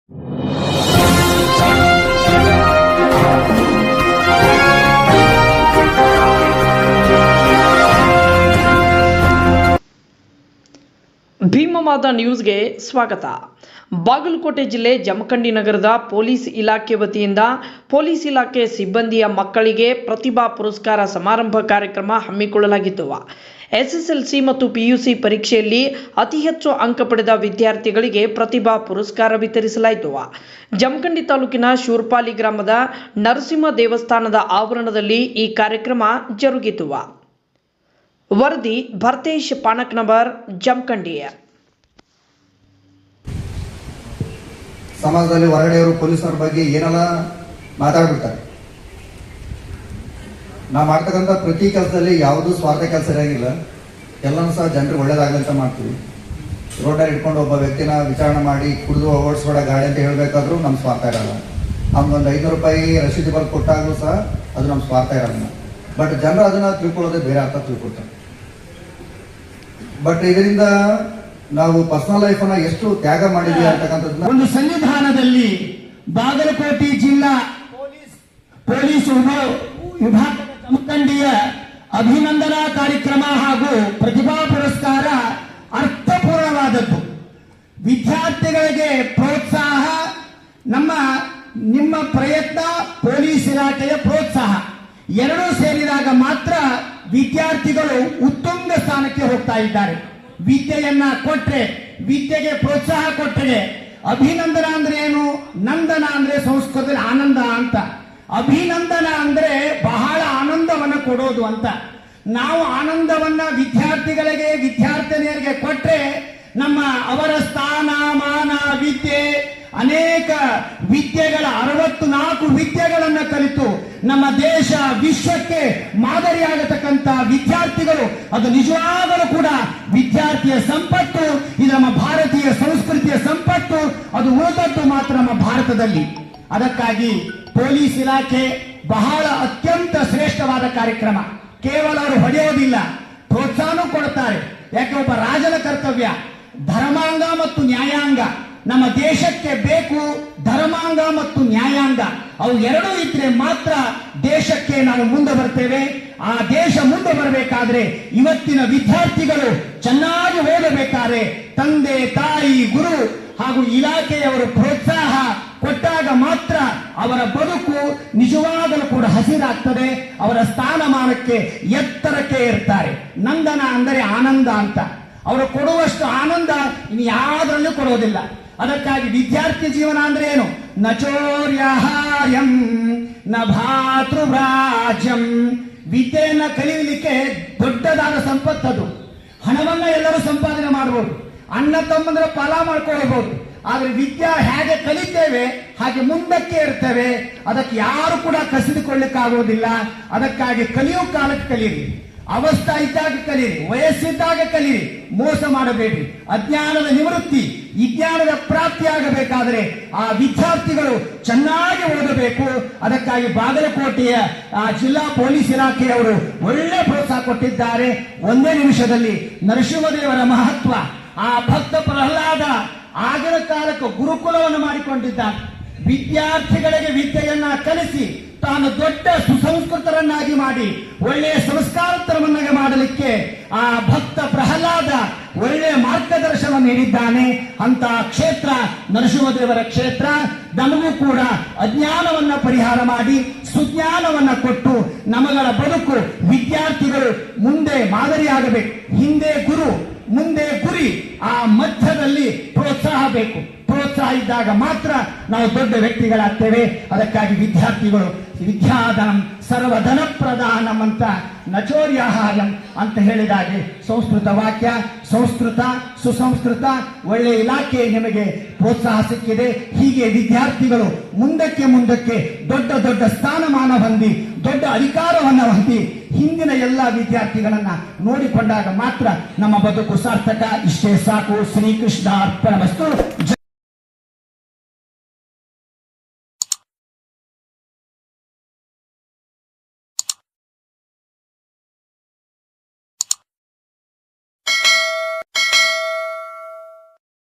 ಭೀಮಮಾದ ನ್ಯೂಸ್ಗೆ ಸ್ವಾಗತ. ಬಾಗಲಕೋಟೆ ಜಿಲ್ಲೆ ಜಮಖಂಡಿ ನಗರದ ಪೊಲೀಸ್ ಇಲಾಖೆ ವತಿಯಿಂದ ಪೊಲೀಸ್ ಇಲಾಖೆ ಸಿಬ್ಬಂದಿಯ ಮಕ್ಕಳಿಗೆ ಪ್ರತಿಭಾ ಪುರಸ್ಕಾರ ಸಮಾರಂಭ ಕಾರ್ಯಕ್ರಮ ಹಮ್ಮಿಕೊಳ್ಳಲಾಗಿತ್ತು. ಎಸ್ಎಸ್ಎಲ್ಸಿ ಮತ್ತು ಪಿಯುಸಿ ಪರೀಕ್ಷೆಯಲ್ಲಿ ಅತಿ ಹೆಚ್ಚು ಅಂಕ ಪಡೆದ ವಿದ್ಯಾರ್ಥಿಗಳಿಗೆ ಪ್ರತಿಭಾ ಪುರಸ್ಕಾರ ವಿತರಿಸಲಾಯಿತು. ಜಮಖಂಡಿ ತಾಲೂಕಿನ ಶೂರ್ಪಾಲಿ ಗ್ರಾಮದ ನರಸಿಂಹ ದೇವಸ್ಥಾನದ ಆವರಣದಲ್ಲಿ ಈ ಕಾರ್ಯಕ್ರಮ ಜರುಗಿತು. ವರದಿ ಭರ್ತೇಶ್ ಪಾನಕ್ನವರ್, ಜಮಖಂಡಿ. ಸಮಾಜದಲ್ಲಿ ಹೊರಗಡೆಯವರು ಪೊಲೀಸರ ಬಗ್ಗೆ ಏನೆಲ್ಲ ಮಾತಾಡ್ಬಿಡ್ತಾರೆ. ನಾವು ಮಾಡ್ತಕ್ಕಂಥ ಪ್ರತಿ ಕೆಲಸದಲ್ಲಿ ಯಾವುದೂ ಸ್ವಾರ್ಥ ಕೆಲಸ ಇರೋಂಗಿಲ್ಲ. ಎಲ್ಲನೂ ಸಹ ಜನರಿಗೆ ಒಳ್ಳೇದಾಗಲಿ ಅಂತ ಮಾಡ್ತೀವಿ. ರೋಡಲ್ಲಿ ಇಟ್ಕೊಂಡು ಒಬ್ಬ ವ್ಯಕ್ತಿನ ವಿಚಾರಣೆ ಮಾಡಿ ಕುಡಿದು ಓಡಿಸ್ಬೇಡ ಗಾಡಿ ಅಂತ ಹೇಳಬೇಕಾದ್ರೂ ನಮ್ಮ ಸ್ವಾರ್ಥ ಇರಲ್ಲ. ಅವ್ನಿಗೊಂದು 500 ರೂಪಾಯಿ ರಸೀದಿ ಬರೆದು ಕೊಟ್ಟಾಗಲೂ ಸಹ ಅದು ನಮ್ಮ ಸ್ವಾರ್ಥ ಇರಲ್ಲ. ಬಟ್ ಜನರು ಅದನ್ನು ತಿಳ್ಕೊಳ್ಳೋದೇ ಬೇರೆ ಅರ್ಥ ತಿಳ್ಕೊಳ್ತಾರೆ. ಬಟ್ ಇದರಿಂದ ನಾವು ಪರ್ಸನಲ್ ಲೈಫ್ ಅನ್ನ ಎಷ್ಟು ತ್ಯಾಗ ಮಾಡಿದ್ವಿ ಅಂತಕ್ಕಂಥದ್ದನ್ನ ಒಂದು ಸಂವಿಧಾನದಲ್ಲಿ ಬಾಗಲಕೋಟೆ ಜಿಲ್ಲಾ ಪೊಲೀಸ್ ವಿಭಾಗ ಜಮಖಂಡಿಯ ಅಭಿನಂದನಾ ಕಾರ್ಯಕ್ರಮ ಹಾಗೂ ಪ್ರತಿಭಾ ಪುರಸ್ಕಾರ ಅರ್ಥಪೂರ್ಣವಾದದ್ದು. ವಿದ್ಯಾರ್ಥಿಗಳಿಗೆ ಪ್ರೋತ್ಸಾಹ, ನಿಮ್ಮ ಪ್ರಯತ್ನ, ಪೊಲೀಸ್ ಇಲಾಖೆಯ ಪ್ರೋತ್ಸಾಹ ಎರಡೂ ಸೇರಿದಾಗ ಮಾತ್ರ ವಿದ್ಯಾರ್ಥಿಗಳು ಉತ್ತುಂಗ ಸ್ಥಾನಕ್ಕೆ ಹೋಗ್ತಾ ಇದ್ದಾರೆ. ವಿದ್ಯೆಯನ್ನ ಕೊಟ್ರೆ, ವಿದ್ಯೆಗೆ ಪ್ರೋತ್ಸಾಹ ಕೊಟ್ಟರೆ, ಅಭಿನಂದನ ಅಂದ್ರೆ ಏನು? ನಂದನ ಅಂದ್ರೆ ಸಂಸ್ಕೃತದಲ್ಲಿ ಆನಂದ ಅಂತ. ಅಭಿನಂದನ ಅಂದ್ರೆ ಬಹಳ ಆನಂದವನ್ನ ಕೊಡೋದು ಅಂತ. ನಾವು ಆನಂದವನ್ನ ವಿದ್ಯಾರ್ಥಿಗಳಿಗೆ, ವಿದ್ಯಾರ್ಥಿನಿಯರಿಗೆ ಕೊಟ್ರೆ ಅವರ ಸ್ಥಾನ ಮಾನ, ವಿದ್ಯೆ, ಅನೇಕ ವಿದ್ಯೆಗಳ 64 ವಿದ್ಯೆಗಳನ್ನ ಕಲಿತು ನಮ್ಮ ದೇಶ ವಿಶ್ವಕ್ಕೆ ಮಾದರಿಯಾಗತಕ್ಕಂಥ ವಿದ್ಯಾರ್ಥಿಗಳು, ಅದು ನಿಜವಾಗಲೂ ಕೂಡ ವಿದ್ಯಾರ್ಥಿಯ ಸಂಪತ್ತು. ಇದು ನಮ್ಮ ಭಾರತೀಯ ಸಂಸ್ಕೃತಿಯ ಸಂಪತ್ತು. ಅದು ಉಳಿದದ್ದು ಮಾತ್ರ ನಮ್ಮ ಭಾರತದಲ್ಲಿ. ಅದಕ್ಕಾಗಿ ಪೊಲೀಸ್ ಇಲಾಖೆ ಬಹಳ ಅತ್ಯಂತ ಶ್ರೇಷ್ಠವಾದ ಕಾರ್ಯಕ್ರಮ. ಕೇವಲ ಅವರು ಹೊಡೆಯೋದಿಲ್ಲ, ಪ್ರೋತ್ಸಾಹ ಕೊಡುತ್ತಾರೆ. ಯಾಕೆ? ಒಬ್ಬ ರಾಜನ ಕರ್ತವ್ಯ ಧರ್ಮಾಂಗ ಮತ್ತು ನ್ಯಾಯಾಂಗ. ನಮ್ಮ ದೇಶಕ್ಕೆ ಬೇಕು ಧರ್ಮಾಂಗ ಮತ್ತು ನ್ಯಾಯಾಂಗ. ಅವು ಎರಡೂ ಇದ್ರೆ ಮಾತ್ರ ದೇಶಕ್ಕೆ ನಾವು ಮುಂದೆ ಬರ್ತೇವೆ. ಆ ದೇಶ ಮುಂದೆ ಬರಬೇಕಾದ್ರೆ ಇವತ್ತಿನ ವಿದ್ಯಾರ್ಥಿಗಳು ಚೆನ್ನಾಗಿ ಓದಬೇಕಾದ್ರೆ ತಂದೆ, ತಾಯಿ, ಗುರು ಹಾಗೂ ಇಲಾಖೆಯವರು ಪ್ರೋತ್ಸಾಹ ಕೊಟ್ಟಾಗ ಮಾತ್ರ ಅವರ ಬದುಕು ನಿಜವಾಗಲೂ ಕೂಡ ಹಸಿರಾಗ್ತದೆ. ಅವರ ಸ್ಥಾನಮಾನಕ್ಕೆ ಎತ್ತರಕ್ಕೆ ಇರ್ತಾರೆ. ನಂದನ ಅಂದರೆ ಆನಂದ ಅಂತ. ಅವರು ಕೊಡುವಷ್ಟು ಆನಂದ ಇನ್ನು ಯಾವುದರಲ್ಲೂ ಕೊಡೋದಿಲ್ಲ. ಅದಕ್ಕಾಗಿ ವಿದ್ಯಾರ್ಥಿ ಜೀವನ ಅಂದ್ರೆ ಏನು? ನಚೋರ್ಯಹಾರ್ಯಂ ನ ಭಾತೃವ್ರಾಜ್ಯಂ. ವಿದ್ಯೆಯನ್ನ ಕಲಿಯಲಿಕ್ಕೆ ದೊಡ್ಡದಾದ ಸಂಪತ್ತದು. ಹಣವನ್ನ ಎಲ್ಲರೂ ಸಂಪಾದನೆ ಮಾಡಬಹುದು, ಅಣ್ಣ ತಮ್ಮಂದ್ರ ಫಲ ಮಾಡ್ಕೊಳ್ಬಹುದು. ಆದ್ರೆ ವಿದ್ಯಾ ಹೇಗೆ ಕಲಿತೇವೆ ಹಾಗೆ ಮುಂದಕ್ಕೆ ಇರ್ತೇವೆ. ಅದಕ್ಕೆ ಯಾರು ಕೂಡ ಕಸಿದುಕೊಳ್ಳಿಕ್ಕಾಗೋದಿಲ್ಲ. ಅದಕ್ಕಾಗಿ ಕಲಿಯೋ ಕಾಲಕ್ಕೆ ಕಲೀರಿ, ಅವಸ್ಥಾ ಇದ್ದಾಗ ಕಲೀರಿ, ವಯಸ್ಸಿದ್ದಾಗ ಕಲೀರಿ. ಮೋಸ ಮಾಡಬೇಡಿ. ಅಜ್ಞಾನದ ನಿವೃತ್ತಿ, ವಿಜ್ಞಾನದ ಪ್ರಾಪ್ತಿ ಆಗಬೇಕಾದರೆ ಆ ವಿದ್ಯಾರ್ಥಿಗಳು ಚೆನ್ನಾಗಿ ಓದಬೇಕು. ಅದಕ್ಕಾಗಿ ಬಾಗಲಕೋಟೆಯ ಜಿಲ್ಲಾ ಪೊಲೀಸ್ ಇಲಾಖೆಯವರು ಒಳ್ಳೆ ಪ್ರೋತ್ಸಾಹ ಕೊಟ್ಟಿದ್ದಾರೆ. ಒಂದೇ ನಿಮಿಷದಲ್ಲಿ ನರಸಿಂಹದೇವರ ಮಹತ್ವ, ಆ ಭಕ್ತ ಪ್ರಹ್ಲಾದ ಆಗಿನ ಕಾಲಕ್ಕೆ ಗುರುಕುಲವನ್ನು ಮಾಡಿಕೊಂಡಿದ್ದಾರೆ. ವಿದ್ಯಾರ್ಥಿಗಳಿಗೆ ವಿದ್ಯೆಯನ್ನ ಕಲಿಸಿ ತಾನು ದೊಡ್ಡ ಸುಸಂಸ್ಕೃತರನ್ನಾಗಿ ಮಾಡಿ ಒಳ್ಳೆಯ ಸಂಸ್ಕಾರತರವನ್ನಾಗಿ ಮಾಡಲಿಕ್ಕೆ ಆ ಭಕ್ತ ಪ್ರಹ್ಲಾದ ಒಳ್ಳೆಯ ಮಾರ್ಗದರ್ಶನ ನೀಡಿದ್ದಾನೆ. ಅಂತ ಕ್ಷೇತ್ರ ನರಸಿಂಹದೇವರ ಕ್ಷೇತ್ರ. ನಮಗೂ ಕೂಡ ಅಜ್ಞಾನವನ್ನ ಪರಿಹಾರ ಮಾಡಿ ಸುಜ್ಞಾನವನ್ನ ಕೊಟ್ಟು ನಮಗಳ ಬದುಕು ವಿದ್ಯಾರ್ಥಿಗಳು ಮುಂದೆ ಮಾದರಿಯಾಗಬೇಕು. ಹಿಂದೆ ಗುರು, ಮುಂದೆ ಗುರಿ, ಆ ಮಧ್ಯದಲ್ಲಿ ಪ್ರೋತ್ಸಾಹ ಬೇಕು. ಪ್ರೋತ್ಸಾಹ ಇದ್ದಾಗ ಮಾತ್ರ ನಾವು ದೊಡ್ಡ ವ್ಯಕ್ತಿಗಳಾಗ್ತೇವೆ. ಅದಕ್ಕಾಗಿ ವಿದ್ಯಾರ್ಥಿಗಳು ವಿದ್ಯಾದಾನಂ ಸರ್ವಧನ ಪ್ರದಾನಂ ಅಂತ ನಚೋರ್ಯಹಾರ್ಯಂ ಅಂತ ಹೇಳಿದಾಗೆ ಸಂಸ್ಕೃತ ವಾಕ್ಯ, ಸಂಸ್ಕೃತ, ಸುಸಂಸ್ಕೃತ, ಒಳ್ಳೆ ಇಲಾಖೆ ನಿಮಗೆ ಪ್ರೋತ್ಸಾಹ ಸಿಕ್ಕಿದೆ. ಹೀಗೆ ವಿದ್ಯಾರ್ಥಿಗಳು ಮುಂದಕ್ಕೆ ದೊಡ್ಡ ದೊಡ್ಡ ಸ್ಥಾನಮಾನ ಹೊಂದಿ, ದೊಡ್ಡ ಅಧಿಕಾರವನ್ನ ಹೊಂದಿ ಹಿಂದಿನ ಎಲ್ಲ ವಿದ್ಯಾರ್ಥಿಗಳನ್ನ ನೋಡಿಕೊಂಡಾಗ ಮಾತ್ರ ನಮ್ಮ ಬದುಕು ಸಾರ್ಥಕ. ಇಷ್ಟೇ ಸಾಕು. ಶ್ರೀಕೃಷ್ಣ ಅರ್ಪಣಮಸ್ತು.